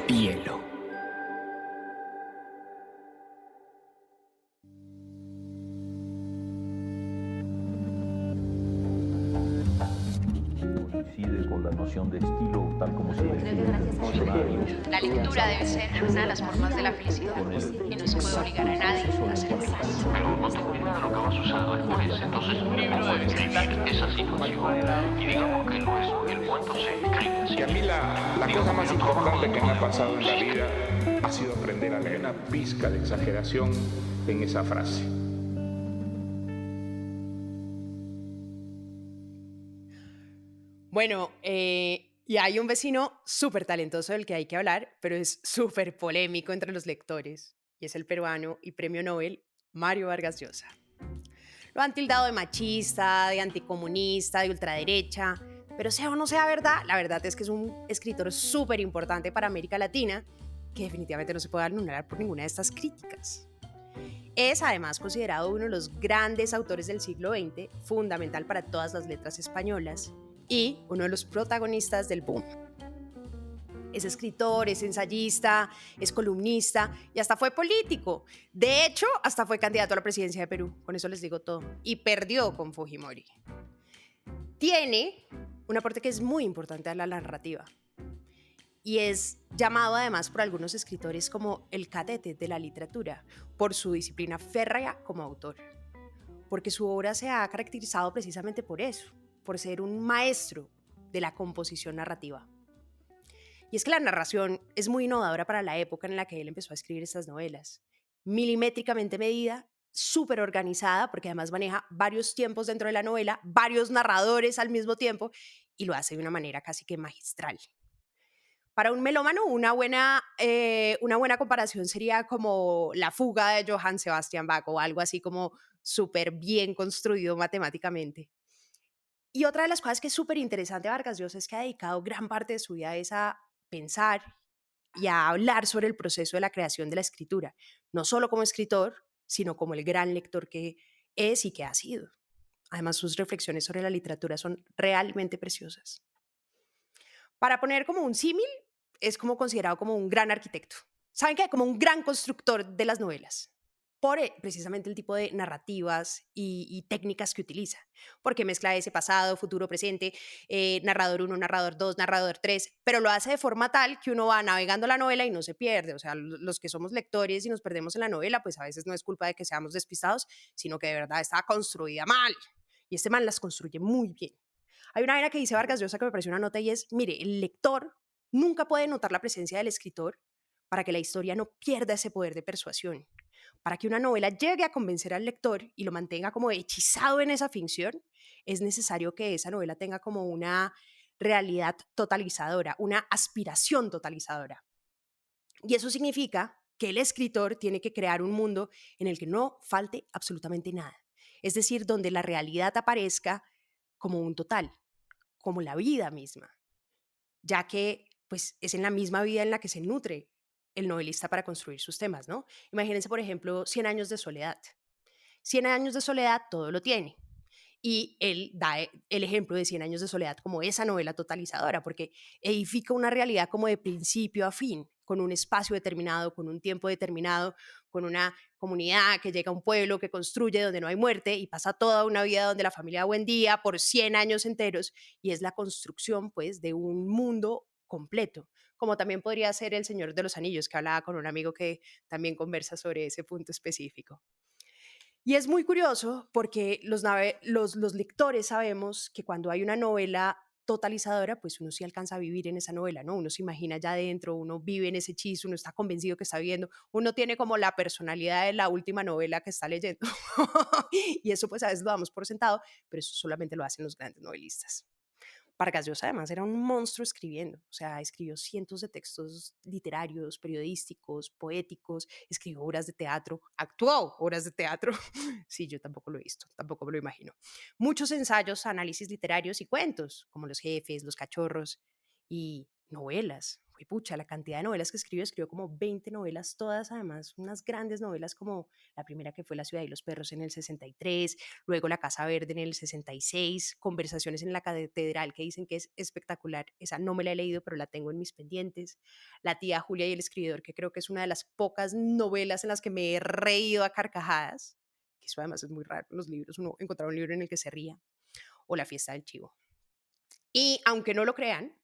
Hielo. Coincide con la noción de estilo tal como se define en el diccionario. La lectura debe ser una de las formas de la felicidad y no se puede obligar a nadie a hacerlo. Pero no tengo idea de lo que va a suceder después. Entonces, libro de escribir esa situación. Y digamos que lo es. El cuento se escribe así. Y a mí la cosa más importante que me ha pasado en la vida ha sido aprender a leer una pizca de exageración en esa frase. Bueno, y hay un vecino súper talentoso del que hay que hablar, pero es súper polémico entre los lectores, y es el peruano y premio Nobel Mario Vargas Llosa. Lo han tildado de machista, de anticomunista, de ultraderecha, pero sea o no sea verdad, la verdad es que es un escritor súper importante para América Latina, que definitivamente no se puede anular por ninguna de estas críticas. Es además considerado uno de los grandes autores del siglo XX, fundamental para todas las letras españolas y uno de los protagonistas del boom. Es escritor, es ensayista, es columnista y hasta fue político. De hecho, hasta fue candidato a la presidencia de Perú, con eso les digo todo, y perdió con Fujimori. Tiene un aporte que es muy importante a la narrativa y es llamado además por algunos escritores como el cadete de la literatura, por su disciplina férrea como autor, porque su obra se ha caracterizado precisamente por eso, por ser un maestro de la composición narrativa. Y es que la narración es muy innovadora para la época en la que él empezó a escribir estas novelas, milimétricamente medida, súper organizada, porque además maneja varios tiempos dentro de la novela, varios narradores al mismo tiempo, y lo hace de una manera casi que magistral. Para un melómano, una buena comparación sería como La fuga de Johann Sebastian Bach o algo así como súper bien construido matemáticamente. Y otra de las cosas que es súper interesante de Vargas Llosa es que ha dedicado gran parte de su vida a pensar y a hablar sobre el proceso de la creación de la escritura, no solo como escritor, sino como el gran lector que es y que ha sido. Además, sus reflexiones sobre la literatura son realmente preciosas. Para poner como un símil, es como considerado como un gran arquitecto. ¿Saben qué? Como un gran constructor de las novelas, por precisamente el tipo de narrativas y técnicas que utiliza, porque mezcla ese pasado, futuro, presente, narrador 1, narrador 2, narrador 3, pero lo hace de forma tal que uno va navegando la novela y no se pierde. O sea, los que somos lectores y nos perdemos en la novela, pues a veces no es culpa de que seamos despistados, sino que de verdad está construida mal. Y este man las construye muy bien. Hay una vaina que dice Vargas Llosa que me pareció una nota y es, mire, el lector nunca puede notar la presencia del escritor para que la historia no pierda ese poder de persuasión. Para que una novela llegue a convencer al lector y lo mantenga como hechizado en esa ficción, es necesario que esa novela tenga como una realidad totalizadora, una aspiración totalizadora. Y eso significa que el escritor tiene que crear un mundo en el que no falte absolutamente nada. Es decir, donde la realidad aparezca como un total, como la vida misma, ya que pues, es en la misma vida en la que se nutre el novelista para construir sus temas, ¿no? Imagínense, por ejemplo, Cien años de soledad. Cien años de soledad todo lo tiene. Y él da el ejemplo de Cien años de soledad como esa novela totalizadora, porque edifica una realidad como de principio a fin, con un espacio determinado, con un tiempo determinado, con una comunidad que llega a un pueblo, que construye donde no hay muerte y pasa toda una vida donde la familia da buen día por 100 años enteros, y es la construcción pues de un mundo completo, como también podría ser El Señor de los Anillos, que hablaba con un amigo que también conversa sobre ese punto específico. Y es muy curioso porque los lectores sabemos que cuando hay una novela totalizadora, pues uno sí alcanza a vivir en esa novela, ¿no? Uno se imagina ya adentro, uno vive en ese hechizo, uno está convencido que está viendo, uno tiene como la personalidad de la última novela que está leyendo. Y eso pues a veces lo damos por sentado, pero eso solamente lo hacen los grandes novelistas. Vargas Llosa además era un monstruo escribiendo, o sea, escribió cientos de textos literarios, periodísticos, poéticos, escribió obras de teatro, actuó obras de teatro. Sí, yo tampoco lo he visto, tampoco me lo imagino. Muchos ensayos, análisis literarios y cuentos, como Los jefes, Los cachorros y novelas. pucha, la cantidad de novelas que escribió como 20 novelas, todas además unas grandes novelas, como la primera que fue La ciudad y los perros en el 63, luego La casa verde en el 66, Conversaciones en la catedral, que dicen que es espectacular, esa no me la he leído pero la tengo en mis pendientes, La tía Julia y el escribidor, que creo que es una de las pocas novelas en las que me he reído a carcajadas, que eso además es muy raro en los libros, uno encontrar un libro en el que se ría, o La fiesta del chivo. Y aunque no lo crean,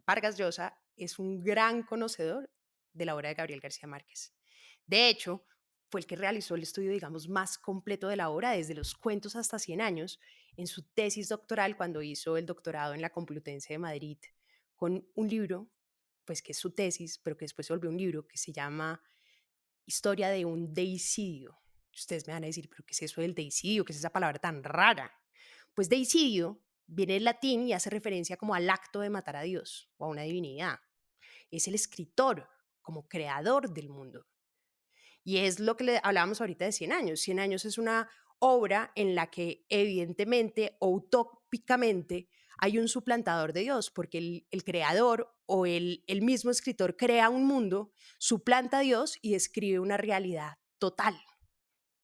Vargas Llosa es un gran conocedor de la obra de Gabriel García Márquez. De hecho, fue el que realizó el estudio, digamos, más completo de la obra, desde los cuentos hasta 100 años, en su tesis doctoral cuando hizo el doctorado en la Complutense de Madrid, con un libro, pues que es su tesis, pero que después se volvió un libro que se llama Historia de un deicidio. Ustedes me van a decir, ¿pero qué es eso del deicidio? ¿Qué es esa palabra tan rara? Pues deicidio viene del latín y hace referencia como al acto de matar a Dios o a una divinidad. Es el escritor como creador del mundo. Y es lo que hablábamos ahorita de 100 años. 100 años es una obra en la que evidentemente o utópicamente hay un suplantador de Dios, porque el creador o el mismo escritor crea un mundo, suplanta a Dios y escribe una realidad total.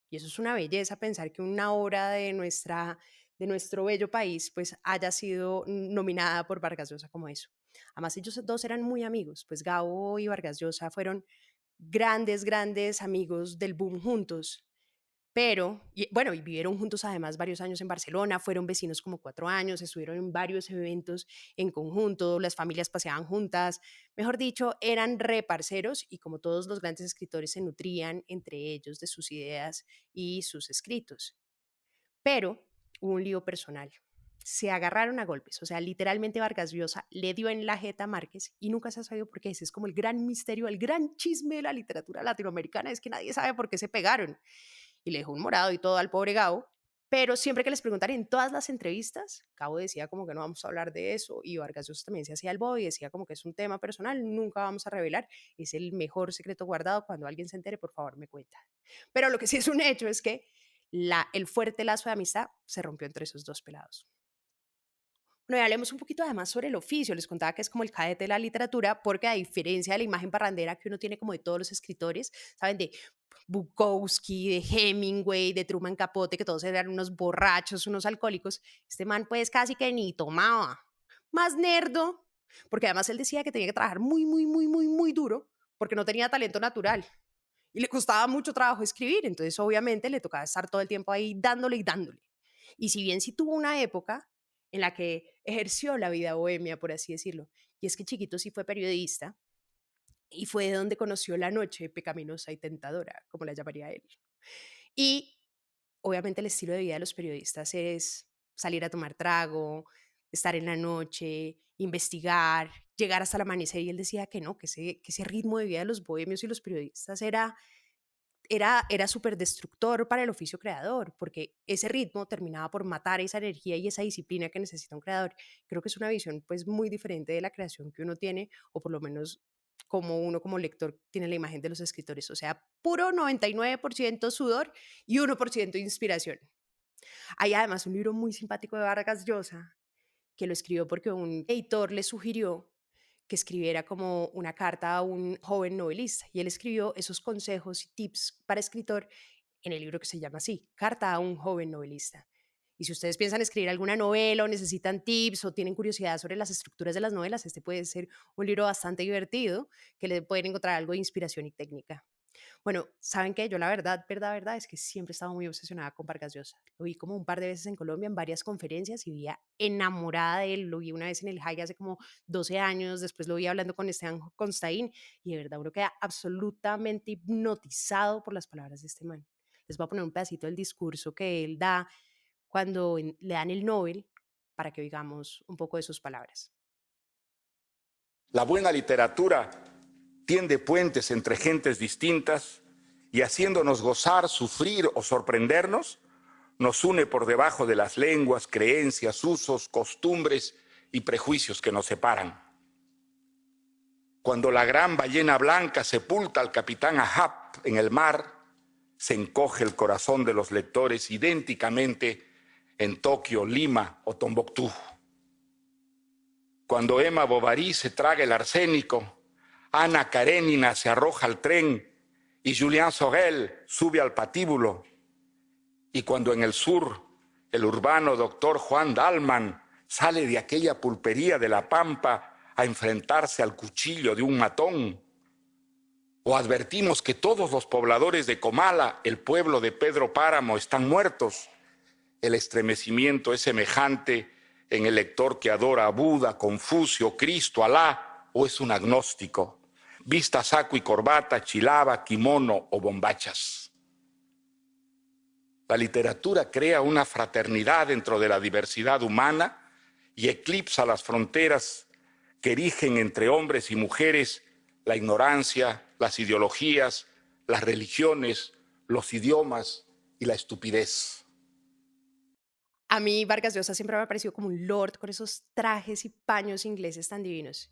Y eso es una belleza, pensar que una obra de nuestro bello país pues haya sido nominada por Vargas Llosa como eso. Además ellos dos eran muy amigos, pues Gabo y Vargas Llosa fueron grandes amigos del boom juntos, pero, y vivieron juntos además varios años en Barcelona, fueron vecinos como 4 años, estuvieron en varios eventos en conjunto, las familias paseaban juntas, mejor dicho, eran reparceros y como todos los grandes escritores se nutrían entre ellos de sus ideas y sus escritos. Pero hubo un lío personal. Se agarraron a golpes, o sea, literalmente Vargas Llosa le dio en la jeta a Márquez y nunca se ha sabido por qué. Ese es como el gran misterio, el gran chisme de la literatura latinoamericana, es que nadie sabe por qué se pegaron. Y le dejó un morado y todo al pobre Gabo, pero siempre que les preguntaron en todas las entrevistas, Gabo decía como que no vamos a hablar de eso, y Vargas Llosa también se hacía el bobo y decía como que es un tema personal, nunca vamos a revelar, es el mejor secreto guardado, cuando alguien se entere, por favor, me cuenta. Pero lo que sí es un hecho es que el fuerte lazo de amistad se rompió entre esos dos pelados. Bueno, y hablemos un poquito además sobre el oficio. Les contaba que es como el cadete de la literatura, porque a diferencia de la imagen parrandera que uno tiene como de todos los escritores, ¿saben? De Bukowski, de Hemingway, de Truman Capote, que todos eran unos borrachos, unos alcohólicos, este man pues casi que ni tomaba. Más nerdo, porque además él decía que tenía que trabajar muy duro, porque no tenía talento natural. Y le costaba mucho trabajo escribir, entonces obviamente le tocaba estar todo el tiempo ahí dándole y dándole. Y si bien sí tuvo una época en la que ejerció la vida bohemia, por así decirlo, y es que chiquito sí fue periodista, y fue de donde conoció la noche pecaminosa y tentadora, como la llamaría él. Y obviamente el estilo de vida de los periodistas es salir a tomar trago, estar en la noche, investigar, llegar hasta el amanecer, y él decía que no, que ese ritmo de vida de los bohemios y los periodistas era súper destructor para el oficio creador, porque ese ritmo terminaba por matar esa energía y esa disciplina que necesita un creador. Creo que es una visión pues muy diferente de la creación que uno tiene, o por lo menos como uno como lector tiene la imagen de los escritores, o sea, puro 99% sudor y 1% inspiración. Hay además un libro muy simpático de Vargas Llosa, que lo escribió porque un editor le sugirió que escribiera como una carta a un joven novelista, y él escribió esos consejos y tips para escritor en el libro que se llama así, Carta a un joven novelista. Y si ustedes piensan escribir alguna novela o necesitan tips o tienen curiosidad sobre las estructuras de las novelas, este puede ser un libro bastante divertido que le pueden encontrar algo de inspiración y técnica. Bueno, ¿saben qué? Yo la verdad es que siempre he estado muy obsesionada con Vargas Llosa. Lo vi como un par de veces en Colombia en varias conferencias y vivía enamorada de él. Lo vi una vez en el High hace como 12 años, después lo vi hablando con Esteban Constaín y de verdad uno queda absolutamente hipnotizado por las palabras de este man. Les voy a poner un pedacito del discurso que él da cuando le dan el Nobel para que oigamos un poco de sus palabras. La buena literatura tiende puentes entre gentes distintas y, haciéndonos gozar, sufrir o sorprendernos, nos une por debajo de las lenguas, creencias, usos, costumbres y prejuicios que nos separan. Cuando la gran ballena blanca sepulta al capitán Ahab en el mar, se encoge el corazón de los lectores idénticamente en Tokio, Lima o Tombuctú. cuando Emma Bovary se traga el arsénico, Ana Karenina se arroja al tren y Julien Sorel sube al patíbulo, y cuando en el sur el urbano doctor Juan Dalman sale de aquella pulpería de La Pampa a enfrentarse al cuchillo de un matón, o advertimos que todos los pobladores de Comala, el pueblo de Pedro Páramo, están muertos, el estremecimiento es semejante en el lector que adora a Buda, Confucio, Cristo, Alá, o es un agnóstico, vista saco y corbata, chilaba, kimono o bombachas. La literatura crea una fraternidad dentro de la diversidad humana y eclipsa las fronteras que erigen entre hombres y mujeres la ignorancia, las ideologías, las religiones, los idiomas y la estupidez. A mí Vargas Llosa siempre me ha parecido como un lord con esos trajes y paños ingleses tan divinos.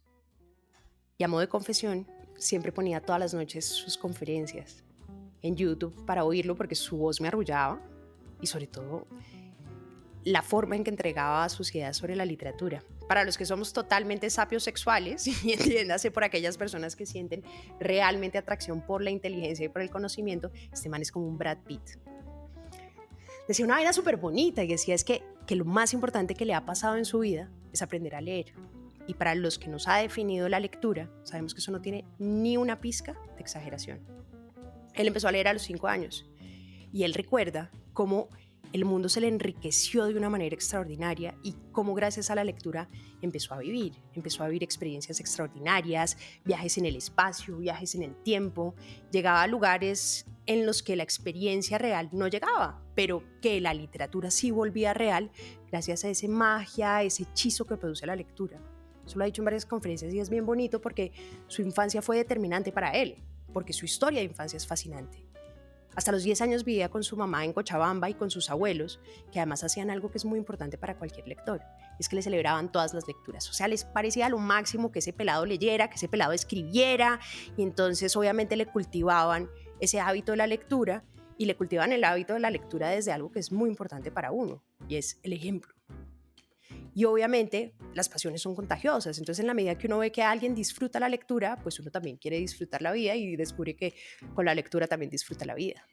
Y a modo de confesión, siempre ponía todas las noches sus conferencias en YouTube para oírlo porque su voz me arrullaba y sobre todo la forma en que entregaba sus ideas sobre la literatura. Para los que somos totalmente sapios sexuales, y entiéndase por aquellas personas que sienten realmente atracción por la inteligencia y por el conocimiento, este man es como un Brad Pitt. Decía una vaina súper bonita y decía es que lo más importante que le ha pasado en su vida es aprender a leer. Y para los que nos ha definido la lectura, sabemos que eso no tiene ni una pizca de exageración. Él empezó a leer a los 5 años y él recuerda cómo el mundo se le enriqueció de una manera extraordinaria y cómo gracias a la lectura empezó a vivir experiencias extraordinarias, viajes en el espacio, viajes en el tiempo, llegaba a lugares en los que la experiencia real no llegaba, pero que la literatura sí volvía real gracias a esa magia, ese hechizo que produce la lectura. Eso lo ha dicho en varias conferencias y es bien bonito porque su infancia fue determinante para él, porque su historia de infancia es fascinante. Hasta los 10 años vivía con su mamá en Cochabamba y con sus abuelos, que además hacían algo que es muy importante para cualquier lector, es que le celebraban todas las lecturas. O sea, les parecía lo máximo que ese pelado leyera, que ese pelado escribiera, y entonces obviamente le cultivaban ese hábito de la lectura y le cultivaban el hábito de la lectura desde algo que es muy importante para uno, y es el ejemplo. Y obviamente las pasiones son contagiosas, entonces en la medida que uno ve que alguien disfruta la lectura, pues uno también quiere disfrutar la vida y descubre que con la lectura también disfruta la vida.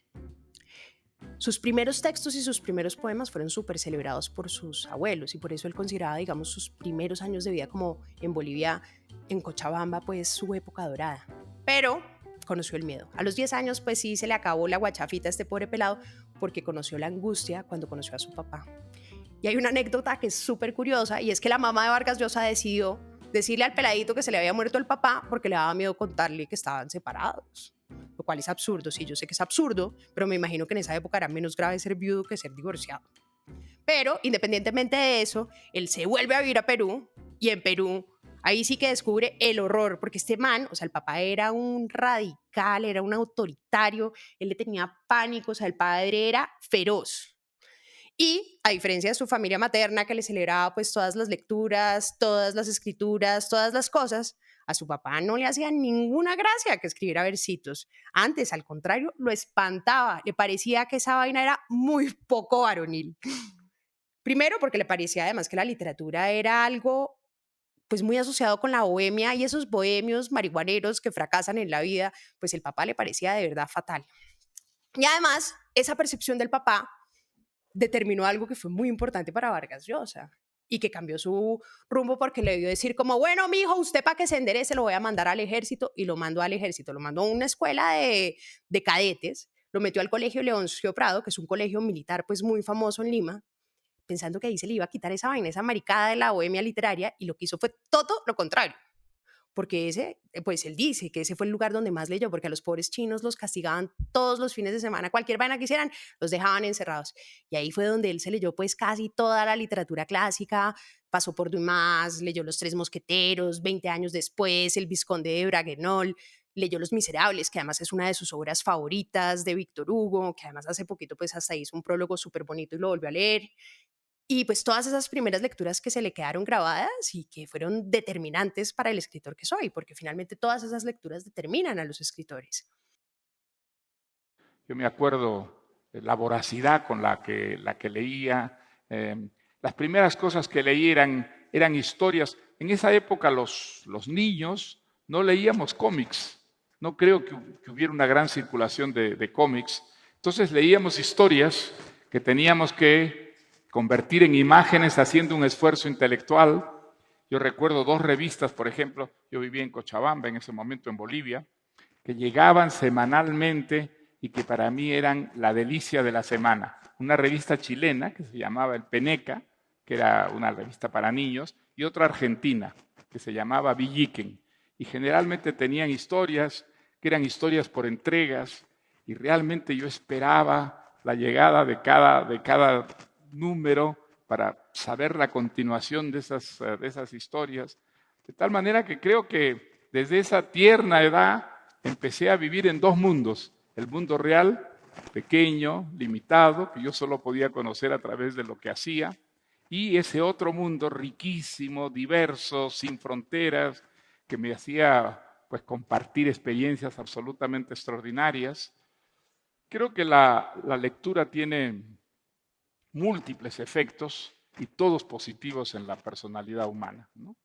Sus primeros textos y sus primeros poemas fueron súper celebrados por sus abuelos y por eso él consideraba, digamos, sus primeros años de vida como en Bolivia, en Cochabamba, pues su época dorada. Pero conoció el miedo. A los 10 años, pues sí, se le acabó la guachafita a este pobre pelado porque conoció la angustia cuando conoció a su papá. Y hay una anécdota que es súper curiosa y es que la mamá de Vargas Llosa decidió decirle al peladito que se le había muerto el papá porque le daba miedo contarle que estaban separados, lo cual es absurdo. Sí, yo sé que es absurdo, pero me imagino que en esa época era menos grave ser viudo que ser divorciado. Pero independientemente de eso, él se vuelve a vivir a Perú y en Perú ahí sí que descubre el horror, porque este man, o sea, el papá era un radical, era un autoritario, él le tenía pánico, o sea, el padre era feroz. Y a diferencia de su familia materna que le celebraba pues todas las lecturas, todas las escrituras, todas las cosas, a su papá no le hacía ninguna gracia que escribiera versitos. Antes, al contrario, lo espantaba, le parecía que esa vaina era muy poco varonil. Primero porque le parecía además que la literatura era algo pues muy asociado con la bohemia y esos bohemios marihuaneros que fracasan en la vida, pues el papá le parecía de verdad fatal. Y además, esa percepción del papá determinó algo que fue muy importante para Vargas Llosa y que cambió su rumbo porque le dio decir como, bueno, mijo, usted para que se enderece lo voy a mandar al ejército, y lo mandó al ejército, lo mandó a una escuela de cadetes, lo metió al colegio Leoncio Prado, que es un colegio militar pues muy famoso en Lima, pensando que ahí se le iba a quitar esa vaina, esa maricada de la bohemia literaria, y lo que hizo fue todo lo contrario. Porque ese, pues él dice que ese fue el lugar donde más leyó, porque a los pobres chinos los castigaban todos los fines de semana, cualquier vaina que hicieran, los dejaban encerrados. Y ahí fue donde él se leyó pues casi toda la literatura clásica, pasó por Dumas, leyó Los Tres Mosqueteros, 20 años después, El Vizconde de Braguenol, leyó Los Miserables, que además es una de sus obras favoritas, de Víctor Hugo, que además hace poquito pues hasta hizo un prólogo súper bonito y lo volvió a leer. Y pues todas esas primeras lecturas que se le quedaron grabadas y que fueron determinantes para el escritor que soy, porque finalmente todas esas lecturas determinan a los escritores. Yo me acuerdo de la voracidad con la que leía. Las primeras cosas que leí eran eran historias. En esa época los niños no leíamos cómics. No creo que hubiera una gran circulación de cómics. Entonces leíamos historias que teníamos que convertir en imágenes haciendo un esfuerzo intelectual. Yo recuerdo 2 revistas, por ejemplo, yo vivía en Cochabamba en ese momento, en Bolivia, que llegaban semanalmente y que para mí eran la delicia de la semana. Una revista chilena que se llamaba El Peneca, que era una revista para niños, y otra argentina que se llamaba Villiquen. Y generalmente tenían historias que eran historias por entregas, y realmente yo esperaba la llegada de cada número para saber la continuación de esas historias. De tal manera que creo que desde esa tierna edad empecé a vivir en 2 mundos. El mundo real, pequeño, limitado, que yo solo podía conocer a través de lo que hacía, y ese otro mundo riquísimo, diverso, sin fronteras, que me hacía pues compartir experiencias absolutamente extraordinarias. Creo que la lectura tiene múltiples efectos y todos positivos en la personalidad humana, ¿no?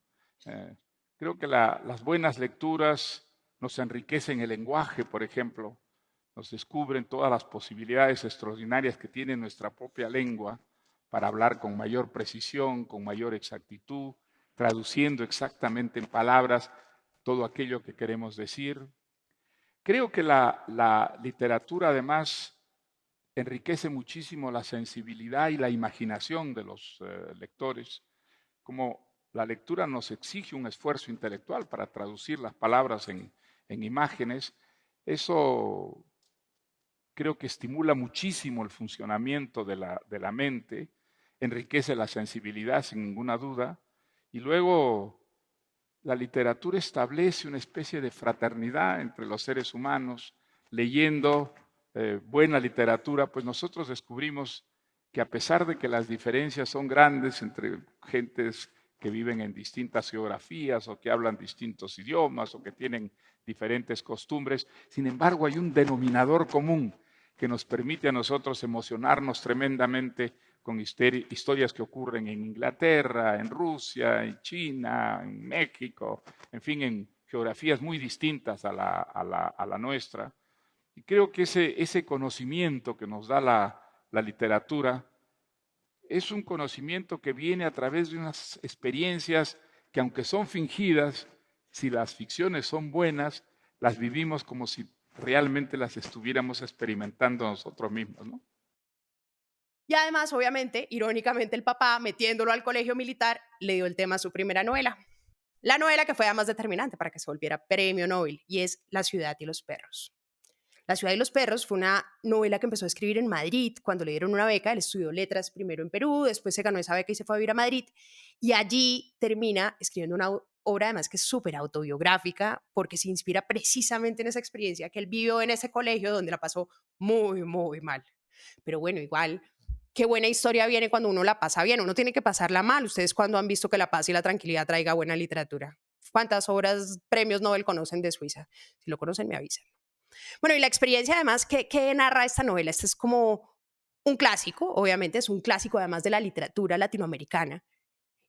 Creo que las buenas lecturas nos enriquecen el lenguaje, por ejemplo, nos descubren todas las posibilidades extraordinarias que tiene nuestra propia lengua para hablar con mayor precisión, con mayor exactitud, traduciendo exactamente en palabras todo aquello que queremos decir. Creo que la literatura además enriquece muchísimo la sensibilidad y la imaginación de los lectores. Como la lectura nos exige un esfuerzo intelectual para traducir las palabras en imágenes, eso creo que estimula muchísimo el funcionamiento de la mente, enriquece la sensibilidad sin ninguna duda, y luego la literatura establece una especie de fraternidad entre los seres humanos. Leyendo buena literatura, pues nosotros descubrimos que a pesar de que las diferencias son grandes entre gentes que viven en distintas geografías o que hablan distintos idiomas o que tienen diferentes costumbres, sin embargo hay un denominador común que nos permite a nosotros emocionarnos tremendamente con historias que ocurren en Inglaterra, en Rusia, en China, en México, en fin, en geografías muy distintas a la nuestra. Y creo que ese conocimiento que nos da la literatura es un conocimiento que viene a través de unas experiencias que, aunque son fingidas, si las ficciones son buenas, las vivimos como si realmente las estuviéramos experimentando nosotros mismos, ¿no? Y además, obviamente, irónicamente, el papá, metiéndolo al colegio militar, le dio el tema a su primera novela. La novela que fue además determinante para que se volviera premio Nobel, y es La ciudad y los perros. La ciudad y los perros fue una novela que empezó a escribir en Madrid cuando le dieron una beca. Él estudió letras primero en Perú, después se ganó esa beca y se fue a vivir a Madrid. Y allí termina escribiendo una obra además que es súper autobiográfica porque se inspira precisamente en esa experiencia que él vivió en ese colegio donde la pasó muy, muy mal. Pero bueno, igual, qué buena historia viene cuando uno la pasa bien. Uno tiene que pasarla mal. ¿Ustedes cuándo han visto que la paz y la tranquilidad traiga buena literatura? ¿Cuántas obras, premios Nobel conocen de Suiza? Si lo conocen, me avisan. Bueno, y la experiencia además que narra esta novela, este es como un clásico, obviamente es un clásico además de la literatura latinoamericana,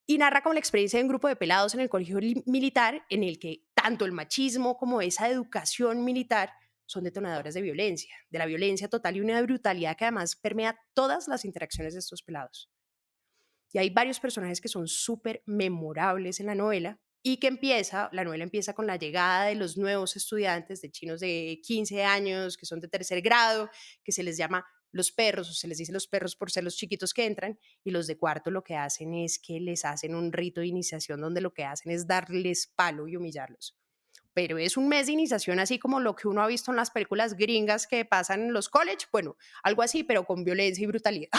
y narra como la experiencia de un grupo de pelados en el colegio militar en el que tanto el machismo como esa educación militar son detonadores de la violencia total y una brutalidad que además permea todas las interacciones de estos pelados. Y hay varios personajes que son súper memorables en la novela y que la novela empieza con la llegada de los nuevos estudiantes, de chinos de 15 años, que son de 3er grado, que se les llama los perros, o se les dice los perros por ser los chiquitos que entran, y los de cuarto lo que hacen es que les hacen un rito de iniciación donde lo que hacen es darles palo y humillarlos. Pero es un mes de iniciación así como lo que uno ha visto en las películas gringas que pasan en los college, bueno, algo así, pero con violencia y brutalidad.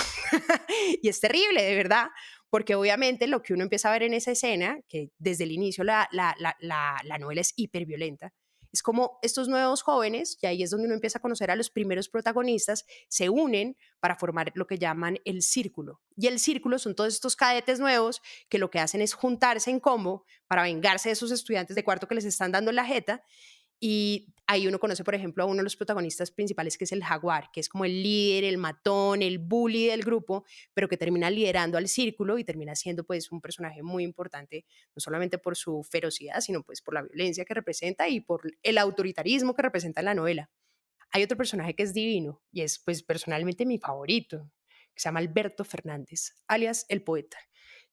Y es terrible, de verdad, porque obviamente lo que uno empieza a ver en esa escena, que desde el inicio la novela es hiperviolenta, es como estos nuevos jóvenes, y ahí es donde uno empieza a conocer a los primeros protagonistas, se unen para formar lo que llaman el círculo. Y el círculo son todos estos cadetes nuevos que lo que hacen es juntarse en combo para vengarse de esos estudiantes de cuarto que les están dando la jeta. Y ahí uno conoce, por ejemplo, a uno de los protagonistas principales, que es el jaguar, que es como el líder, el matón, el bully del grupo, pero que termina liderando al círculo y termina siendo pues un personaje muy importante, no solamente por su ferocidad, sino pues por la violencia que representa y por el autoritarismo que representa en la novela. Hay otro personaje que es divino y es pues personalmente mi favorito, que se llama Alberto Fernández, alias el poeta.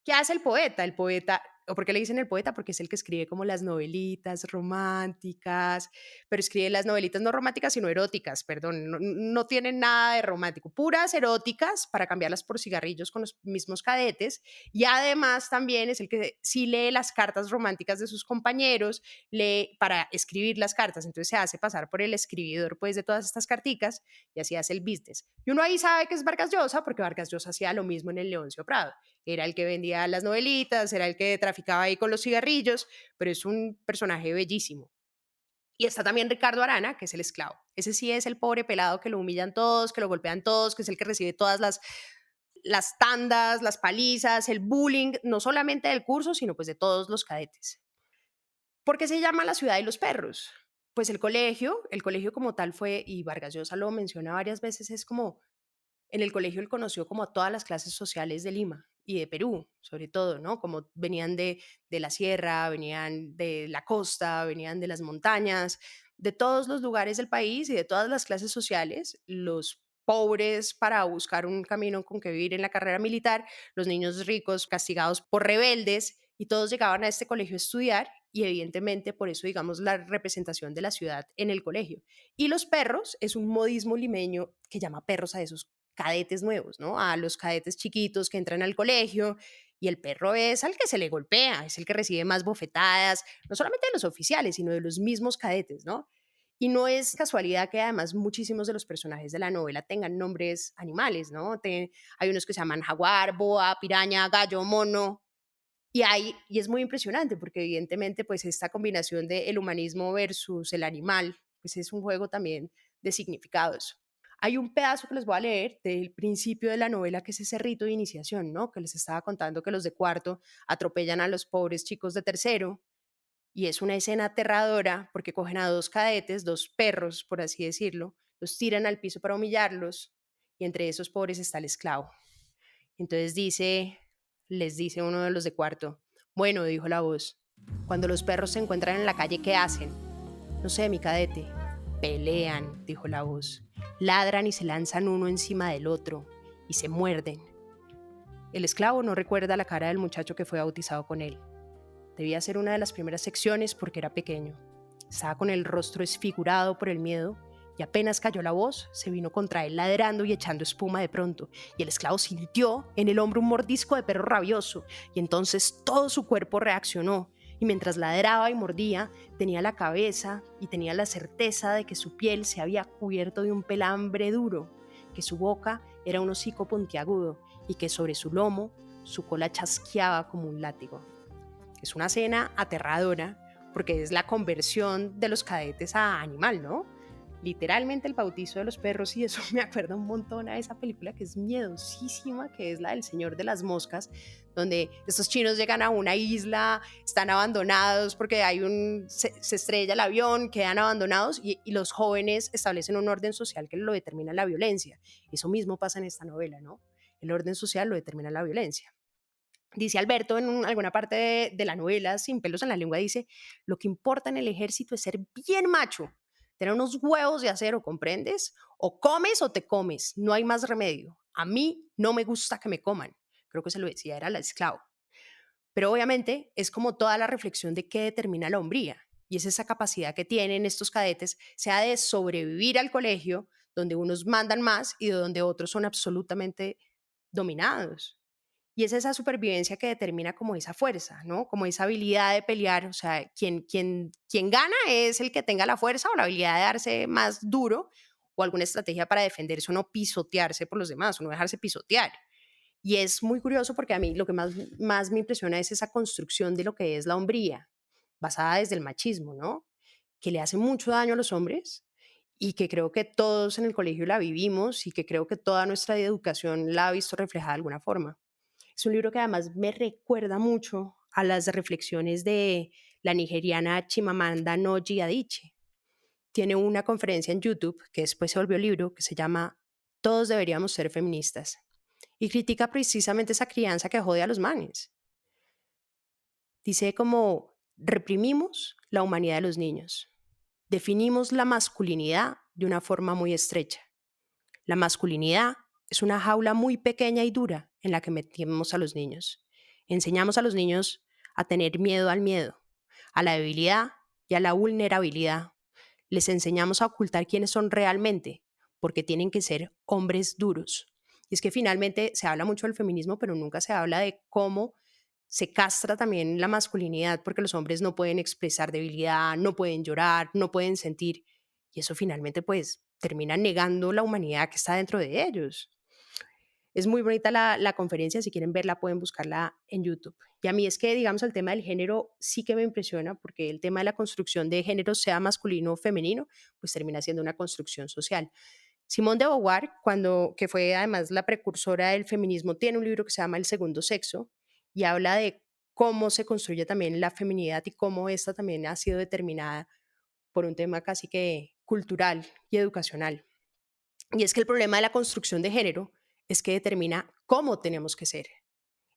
¿Qué hace el poeta? El poeta, ¿o por qué le dicen el poeta? Porque es el que escribe como las novelitas románticas, pero escribe las novelitas no románticas, sino eróticas, perdón, no tienen nada de romántico, puras eróticas para cambiarlas por cigarrillos con los mismos cadetes, y además también es el que sí lee las cartas románticas de sus compañeros, lee para escribir las cartas, entonces se hace pasar por el escribidor pues de todas estas carticas y así hace el business. Y uno ahí sabe que es Vargas Llosa porque Vargas Llosa hacía lo mismo en el Leoncio Prado, era el que vendía las novelitas, era el que traficaba ahí con los cigarrillos, pero es un personaje bellísimo. Y está también Ricardo Arana, que es el esclavo. Ese sí es el pobre pelado que lo humillan todos, que lo golpean todos, que es el que recibe todas las tandas, las palizas, el bullying, no solamente del curso, sino pues de todos los cadetes. ¿Por qué se llama La ciudad y los perros? Pues el colegio como tal fue, y Vargas Llosa lo menciona varias veces, es como en el colegio él conoció como a todas las clases sociales de Lima y de Perú, sobre todo, ¿no? Como venían de la sierra, venían de la costa, venían de las montañas, de todos los lugares del país y de todas las clases sociales, los pobres para buscar un camino con que vivir en la carrera militar, los niños ricos castigados por rebeldes, y todos llegaban a este colegio a estudiar y evidentemente por eso digamos la representación de la ciudad en el colegio. Y los perros es un modismo limeño que llama perros a esos cadetes nuevos, ¿no? A los cadetes chiquitos que entran al colegio, y el perro es al que se le golpea, es el que recibe más bofetadas, no solamente de los oficiales, sino de los mismos cadetes, ¿no? Y no es casualidad que además muchísimos de los personajes de la novela tengan nombres animales, ¿no? Hay unos que se llaman jaguar, boa, piraña, gallo, mono, y es muy impresionante porque evidentemente pues esta combinación de el humanismo versus el animal, pues es un juego también de significados. Hay un pedazo que les voy a leer del principio de la novela, que es ese rito de iniciación, ¿no? Que les estaba contando que los de cuarto atropellan a los pobres chicos de tercero, y es una escena aterradora porque cogen a dos cadetes, dos perros, por así decirlo, los tiran al piso para humillarlos, y entre esos pobres está el esclavo. Entonces les dice uno de los de cuarto, bueno, dijo la voz, cuando los perros se encuentran en la calle, ¿qué hacen? No sé, mi cadete. Pelean, dijo la voz. Ladran y se lanzan uno encima del otro y se muerden. El esclavo no recuerda la cara del muchacho que fue bautizado con él. Debía ser una de las primeras secciones porque era pequeño. Estaba con el rostro desfigurado por el miedo y apenas cayó la voz, se vino contra él ladrando y echando espuma de pronto, y el esclavo sintió en el hombro un mordisco de perro rabioso, y entonces todo su cuerpo reaccionó, y mientras ladraba y mordía, tenía la cabeza y tenía la certeza de que su piel se había cubierto de un pelambre duro, que su boca era un hocico puntiagudo y que sobre su lomo su cola chasqueaba como un látigo. Es una escena aterradora porque es la conversión de los cadetes a animal, ¿no? Literalmente el bautizo de los perros, y eso me acuerda un montón a esa película que es miedosísima, que es la del Señor de las Moscas, donde estos chinos llegan a una isla, están abandonados porque se estrella el avión, quedan abandonados, y los jóvenes establecen un orden social que lo determina la violencia. Eso mismo pasa en esta novela, ¿no? El orden social lo determina la violencia. Dice Alberto en alguna parte de la novela, sin pelos en la lengua, dice, lo que importa en el ejército es ser bien macho, tener unos huevos de acero, ¿comprendes? O comes o te comes, no hay más remedio. A mí no me gusta que me coman. Creo que se lo decía, era la esclavo. Pero obviamente es como toda la reflexión de qué determina la hombría. Y es esa capacidad que tienen estos cadetes, sea de sobrevivir al colegio, donde unos mandan más y de donde otros son absolutamente dominados. Y es esa supervivencia que determina como esa fuerza, ¿no? Como esa habilidad de pelear, o sea, quien gana es el que tenga la fuerza o la habilidad de darse más duro, o alguna estrategia para defenderse o no pisotearse por los demás, o no dejarse pisotear. Y es muy curioso porque a mí lo que más me impresiona es esa construcción de lo que es la hombría, basada desde el machismo, ¿no? Que le hace mucho daño a los hombres y que creo que todos en el colegio la vivimos y que creo que toda nuestra educación la ha visto reflejada de alguna forma. Es un libro que además me recuerda mucho a las reflexiones de la nigeriana Chimamanda Ngozi Adichie, tiene una conferencia en YouTube que después se volvió libro que se llama Todos deberíamos ser feministas y critica precisamente esa crianza que jode a los manes. Dice como reprimimos la humanidad de los niños, definimos la masculinidad de una forma muy estrecha. La masculinidad es una jaula muy pequeña y dura en la que metemos a los niños. Enseñamos a los niños a tener miedo al miedo, a la debilidad y a la vulnerabilidad. Les enseñamos a ocultar quiénes son realmente, porque tienen que ser hombres duros. Y es que finalmente se habla mucho del feminismo, pero nunca se habla de cómo se castra también la masculinidad, porque los hombres no pueden expresar debilidad, no pueden llorar, no pueden sentir. Y eso finalmente pues termina negando la humanidad que está dentro de ellos. Es muy bonita la conferencia, si quieren verla pueden buscarla en YouTube. Y a mí es que, digamos, el tema del género sí que me impresiona, porque el tema de la construcción de género, sea masculino o femenino, pues termina siendo una construcción social. Simone de Beauvoir, que fue además la precursora del feminismo, tiene un libro que se llama El segundo sexo y habla de cómo se construye también la feminidad y cómo esta también ha sido determinada por un tema casi que cultural y educacional. Y es que el problema de la construcción de género es que determina cómo tenemos que ser,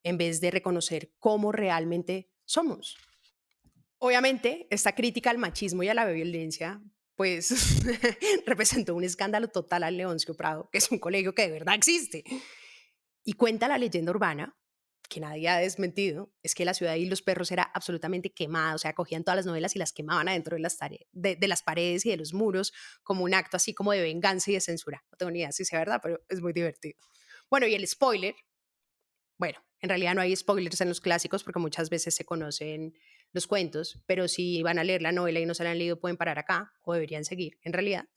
en vez de reconocer cómo realmente somos. Obviamente, esta crítica al machismo y a la violencia, pues representó un escándalo total al Leoncio Prado, que es un colegio que de verdad existe. Y cuenta la leyenda urbana, que nadie ha desmentido, es que la ciudad y los perros era absolutamente quemada, o sea, cogían todas las novelas y las quemaban adentro de de las paredes y de los muros como un acto así como de venganza y de censura. No tengo ni idea si sea verdad, pero es muy divertido. Bueno, y el spoiler, bueno, en realidad no hay spoilers en los clásicos porque muchas veces se conocen los cuentos, pero si van a leer la novela y no se la han leído pueden parar acá o deberían seguir, en realidad.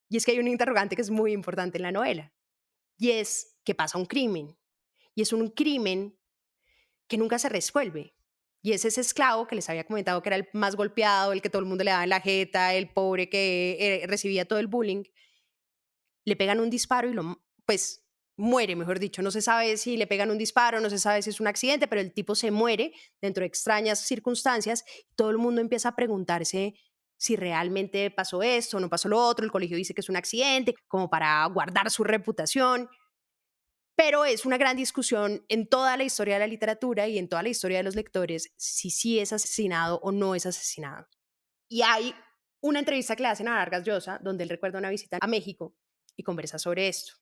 Y es que hay un interrogante que es muy importante en la novela y es que pasa un crimen y es un crimen que nunca se resuelve. Y es ese esclavo que les había comentado que era el más golpeado, el que todo el mundo le daba en la jeta, el pobre que recibía todo el bullying, le pegan un disparo y pues muere, mejor dicho. No se sabe si le pegan un disparo, no se sabe si es un accidente, pero el tipo se muere dentro de extrañas circunstancias. Todo el mundo empieza a preguntarse si realmente pasó esto o no pasó lo otro. El colegio dice que es un accidente, como para guardar su reputación. Pero es una gran discusión en toda la historia de la literatura y en toda la historia de los lectores si sí es asesinado o no es asesinado. Y hay una entrevista que le hacen a Vargas Llosa donde él recuerda una visita a México y conversa sobre esto.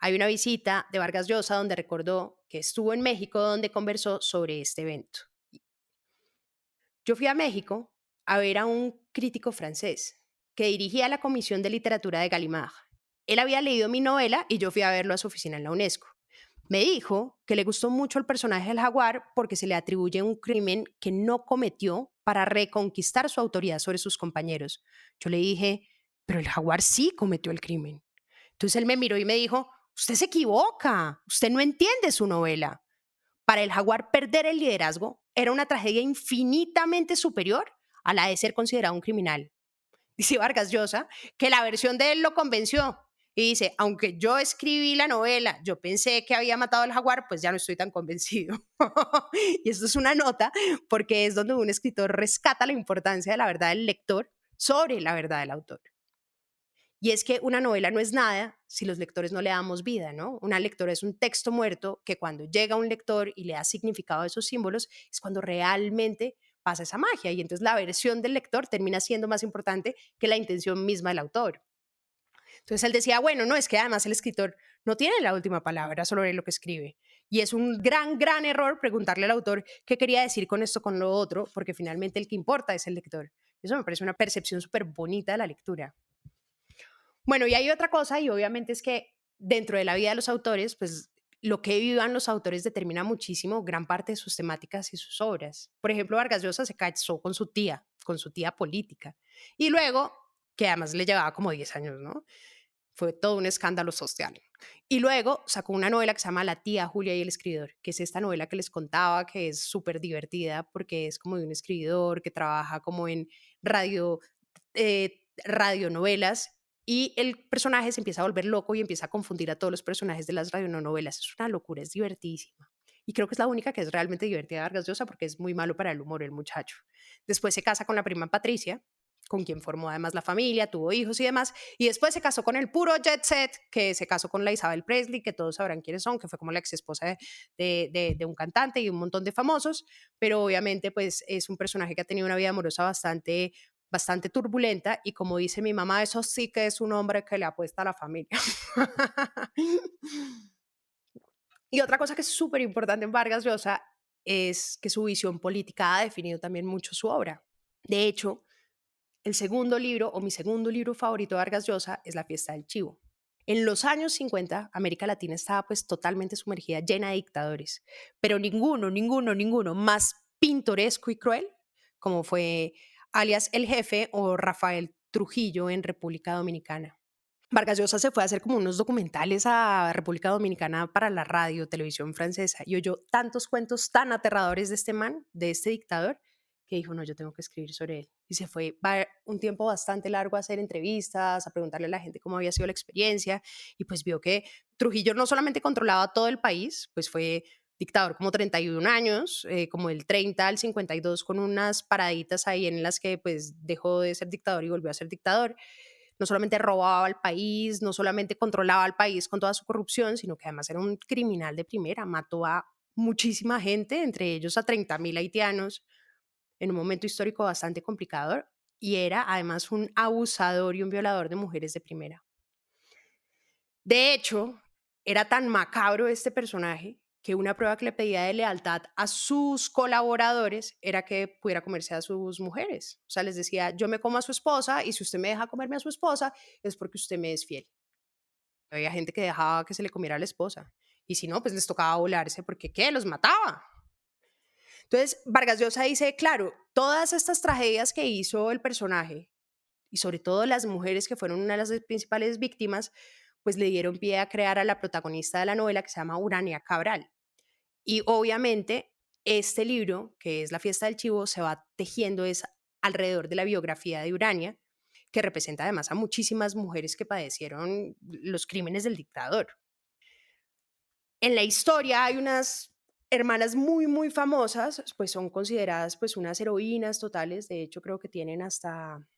Hay una visita de Vargas Llosa donde recordó que estuvo en México donde conversó sobre este evento. Yo fui a México a ver a un crítico francés que dirigía la Comisión de Literatura de Gallimard. Él había leído mi novela y yo fui a verlo a su oficina en la UNESCO. Me dijo que le gustó mucho el personaje del jaguar porque se le atribuye un crimen que no cometió para reconquistar su autoridad sobre sus compañeros. Yo le dije, pero el jaguar sí cometió el crimen. Entonces él me miró y me dijo, usted se equivoca, usted no entiende su novela. Para el jaguar perder el liderazgo era una tragedia infinitamente superior a la de ser considerado un criminal. Dice Vargas Llosa que la versión de él lo convenció y dice, aunque yo escribí la novela, yo pensé que había matado al jaguar, pues ya no estoy tan convencido. Y esto es una nota porque es donde un escritor rescata la importancia de la verdad del lector sobre la verdad del autor. Y es que una novela no es nada si los lectores no le damos vida, ¿no? Una lectora es un texto muerto que cuando llega un lector y le da significado a esos símbolos es cuando realmente pasa esa magia y entonces la versión del lector termina siendo más importante que la intención misma del autor. Entonces él decía, bueno, no, es que además el escritor no tiene la última palabra sobre lo que escribe. Y es un gran, gran error preguntarle al autor qué quería decir con esto, con lo otro, porque finalmente el que importa es el lector. Eso me parece una percepción súper bonita de la lectura. Bueno, y hay otra cosa, y obviamente es que dentro de la vida de los autores, pues lo que vivan los autores determina muchísimo gran parte de sus temáticas y sus obras. Por ejemplo, Vargas Llosa se casó con su tía política. Y luego, que además le llevaba como 10 años, ¿no? Fue todo un escándalo social. Y luego sacó una novela que se llama La tía Julia y el escribidor, que es esta novela que les contaba, que es súper divertida porque es como de un escribidor que trabaja como en radionovelas y el personaje se empieza a volver loco y empieza a confundir a todos los personajes de las radionovelas. Es una locura, es divertidísima. Y creo que es la única que es realmente divertida de Vargas Llosa porque es muy malo para el humor el muchacho. Después se casa con la prima Patricia, con quien formó además la familia, tuvo hijos y demás, y después se casó con el puro jet set, que se casó con la Isabel Presley, que todos sabrán quiénes son, que fue como la ex esposa de un cantante y un montón de famosos, pero obviamente pues es un personaje que ha tenido una vida amorosa bastante turbulenta, y como dice mi mamá, eso sí que es un hombre que le apuesta a la familia. Y otra cosa que es súper importante en Vargas Llosa es que su visión política ha definido también mucho su obra. De hecho, el segundo libro, o mi segundo libro favorito de Vargas Llosa, es La fiesta del chivo. En los años 50, América Latina estaba pues totalmente sumergida, llena de dictadores, pero ninguno más pintoresco y cruel como fue alias El Jefe o Rafael Trujillo en República Dominicana. Vargas Llosa se fue a hacer como unos documentales a República Dominicana para la radio, televisión francesa, y oyó tantos cuentos tan aterradores de este man, de este dictador, que dijo, no, yo tengo que escribir sobre él. Y se fue un tiempo bastante largo a hacer entrevistas, a preguntarle a la gente cómo había sido la experiencia, y pues vio que Trujillo no solamente controlaba todo el país, pues fue dictador como 31 años, como del 30 al 52, con unas paraditas ahí en las que pues dejó de ser dictador y volvió a ser dictador. No solamente robaba al país, no solamente controlaba al país con toda su corrupción, sino que además era un criminal de primera, mató a muchísima gente, entre ellos a 30.000 haitianos, en un momento histórico bastante complicado, y era además un abusador y un violador de mujeres de primera. De hecho, era tan macabro este personaje que una prueba que le pedía de lealtad a sus colaboradores era que pudiera comerse a sus mujeres. O sea, les decía, yo me como a su esposa y si usted me deja comerme a su esposa es porque usted me es fiel. Había gente que dejaba que se le comiera a la esposa y si no, pues les tocaba volarse porque ¿qué? Los mataba. Entonces, Vargas Llosa dice, claro, todas estas tragedias que hizo el personaje y sobre todo las mujeres que fueron una de las principales víctimas, pues le dieron pie a crear a la protagonista de la novela que se llama Urania Cabral. Y obviamente este libro, que es La fiesta del chivo, se va tejiendo alrededor de la biografía de Urania, que representa además a muchísimas mujeres que padecieron los crímenes del dictador. En la historia hay unas hermanas muy famosas, pues son consideradas pues unas heroínas totales, de hecho creo que tienen hasta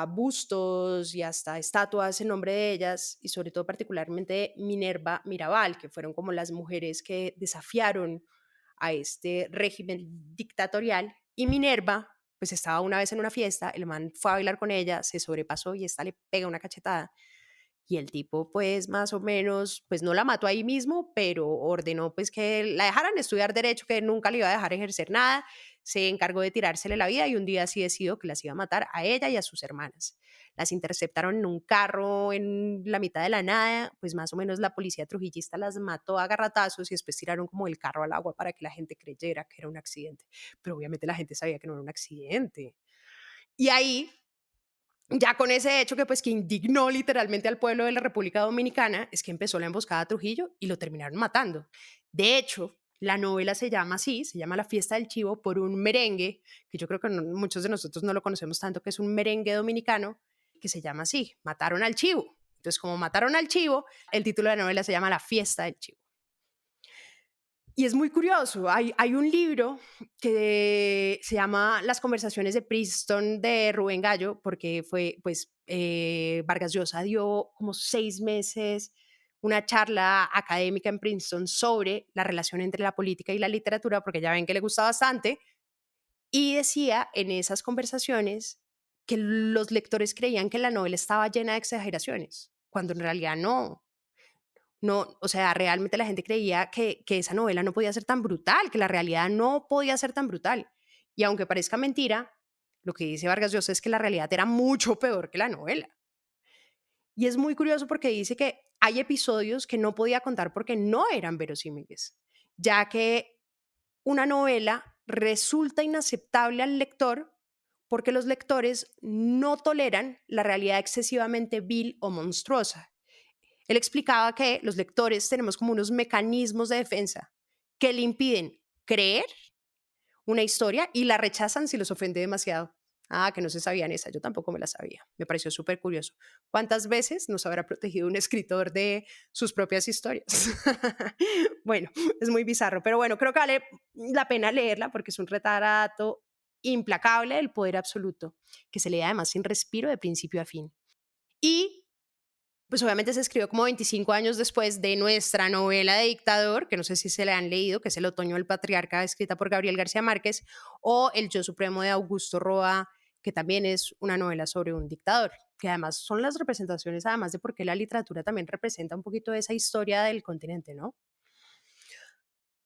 bustos y hasta estatuas en nombre de ellas, y sobre todo particularmente Minerva Mirabal, que fueron como las mujeres que desafiaron a este régimen dictatorial. Y Minerva, pues estaba una vez en una fiesta, el man fue a bailar con ella, se sobrepasó y esta le pega una cachetada. Y el tipo, pues, más o menos, pues no la mató ahí mismo, pero ordenó pues que la dejaran estudiar derecho, que nunca le iba a dejar ejercer nada, se encargó de tirársele la vida y un día sí decidió que las iba a matar a ella y a sus hermanas. Las interceptaron en un carro en la mitad de la nada, pues más o menos la policía trujillista las mató a garratazos y después tiraron como el carro al agua para que la gente creyera que era un accidente. Pero obviamente la gente sabía que no era un accidente. Y ahí ya con ese hecho que pues que indignó literalmente al pueblo de la República Dominicana, es que empezó la emboscada a Trujillo y lo terminaron matando. De hecho, la novela se llama así, se llama La fiesta del chivo, por un merengue, que yo creo que muchos de nosotros no lo conocemos tanto, que es un merengue dominicano, que se llama así, Mataron al chivo. Entonces, como mataron al chivo, el título de la novela se llama La fiesta del chivo. Y es muy curioso, hay un libro que se llama Las conversaciones de Princeton de Rubén Gallo, porque fue, pues, Vargas Llosa dio como 6 meses una charla académica en Princeton sobre la relación entre la política y la literatura, porque ya ven que le gusta bastante, y decía en esas conversaciones que los lectores creían que la novela estaba llena de exageraciones, cuando en realidad no. No, o sea, realmente la gente creía que esa novela no podía ser tan brutal, que la realidad no podía ser tan brutal. Y aunque parezca mentira, lo que dice Vargas Llosa es que la realidad era mucho peor que la novela. Y es muy curioso porque dice que hay episodios que no podía contar porque no eran verosímiles, ya que una novela resulta inaceptable al lector porque los lectores no toleran la realidad excesivamente vil o monstruosa. Él explicaba que los lectores tenemos como unos mecanismos de defensa que le impiden creer una historia y la rechazan si los ofende demasiado. Ah, que no se sabían esa, yo tampoco me la sabía. Me pareció súper curioso. ¿Cuántas veces nos habrá protegido un escritor de sus propias historias? Bueno, es muy bizarro, pero bueno, creo que vale la pena leerla porque es un retrato implacable del poder absoluto, que se lee además sin respiro de principio a fin. Y pues obviamente se escribió como 25 años después de nuestra novela de dictador, que no sé si se la han leído, que es El otoño del patriarca, escrita por Gabriel García Márquez, o El yo supremo de Augusto Roa, que también es una novela sobre un dictador, que además son las representaciones, además de por qué la literatura también representa un poquito de esa historia del continente, ¿no?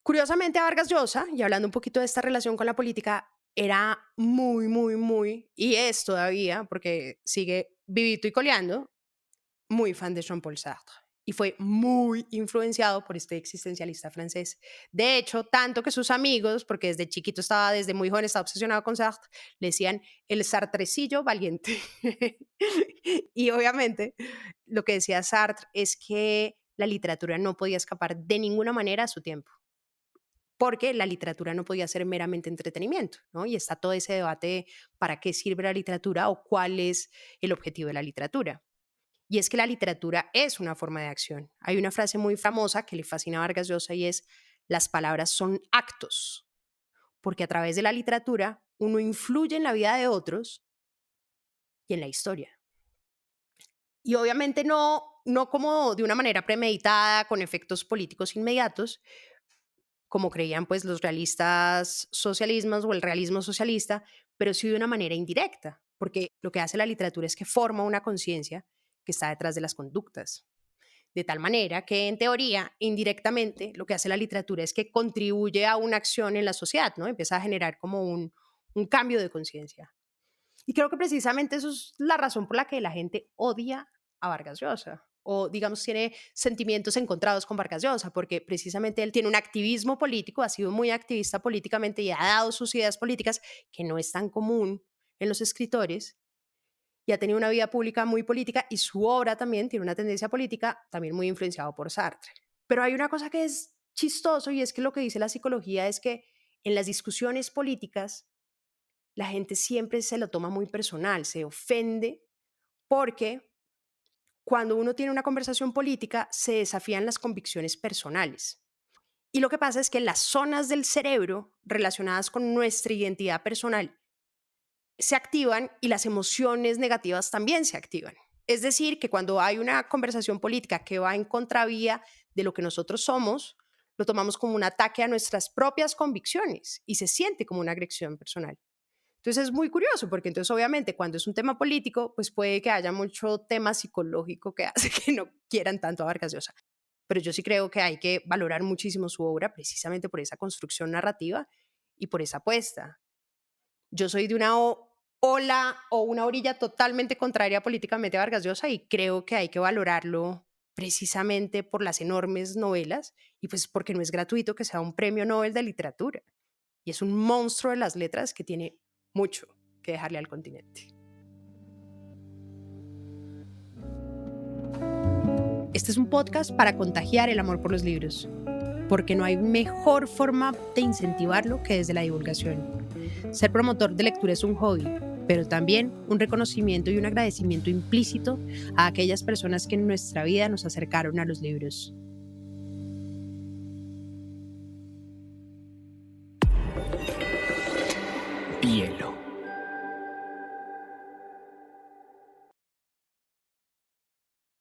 Curiosamente, a Vargas Llosa, y hablando un poquito de esta relación con la política, era muy, y es todavía, porque sigue vivito y coleando, muy fan de Jean-Paul Sartre y fue muy influenciado por este existencialista francés. De hecho, tanto que sus amigos, porque desde chiquito desde muy joven estaba obsesionado con Sartre, le decían el sartrecillo valiente. Y obviamente lo que decía Sartre es que la literatura no podía escapar de ninguna manera a su tiempo, porque la literatura no podía ser meramente entretenimiento, ¿no? Y está todo ese debate de para qué sirve la literatura o cuál es el objetivo de la literatura. Y es que la literatura es una forma de acción. Hay una frase muy famosa que le fascina a Vargas Llosa y es: las palabras son actos, porque a través de la literatura uno influye en la vida de otros y en la historia. Y obviamente no como de una manera premeditada, con efectos políticos inmediatos, como creían pues los realistas socialismos o el realismo socialista, pero sí de una manera indirecta, porque lo que hace la literatura es que forma una conciencia que está detrás de las conductas. De tal manera que, en teoría, indirectamente, lo que hace la literatura es que contribuye a una acción en la sociedad, ¿no? Empieza a generar como un cambio de conciencia. Y creo que precisamente eso es la razón por la que la gente odia a Vargas Llosa, o digamos tiene sentimientos encontrados con Vargas Llosa, porque precisamente él tiene un activismo político, ha sido muy activista políticamente y ha dado sus ideas políticas, que no es tan común en los escritores, y ha tenido una vida pública muy política, y su obra también tiene una tendencia política, también muy influenciado por Sartre. Pero hay una cosa que es chistoso, y es que lo que dice la psicología es que en las discusiones políticas la gente siempre se lo toma muy personal, se ofende, porque cuando uno tiene una conversación política se desafían las convicciones personales. Y lo que pasa es que las zonas del cerebro relacionadas con nuestra identidad personal se activan y las emociones negativas también se activan. Es decir, que cuando hay una conversación política que va en contravía de lo que nosotros somos, lo tomamos como un ataque a nuestras propias convicciones y se siente como una agresión personal. Entonces es muy curioso, porque entonces obviamente cuando es un tema político, pues puede que haya mucho tema psicológico que hace que no quieran tanto a Vargas Llosa. Pero yo sí creo que hay que valorar muchísimo su obra precisamente por esa construcción narrativa y por esa apuesta. Yo soy de una ola o una orilla totalmente contraria políticamente a Vargas Llosa y creo que hay que valorarlo precisamente por las enormes novelas y pues porque no es gratuito que sea un premio Nobel de literatura. Y es un monstruo de las letras que tiene mucho que dejarle al continente. Este es un podcast para contagiar el amor por los libros, porque no hay mejor forma de incentivarlo que desde la divulgación. Ser promotor de lectura es un hobby, pero también un reconocimiento y un agradecimiento implícito a aquellas personas que en nuestra vida nos acercaron a los libros. Hielo.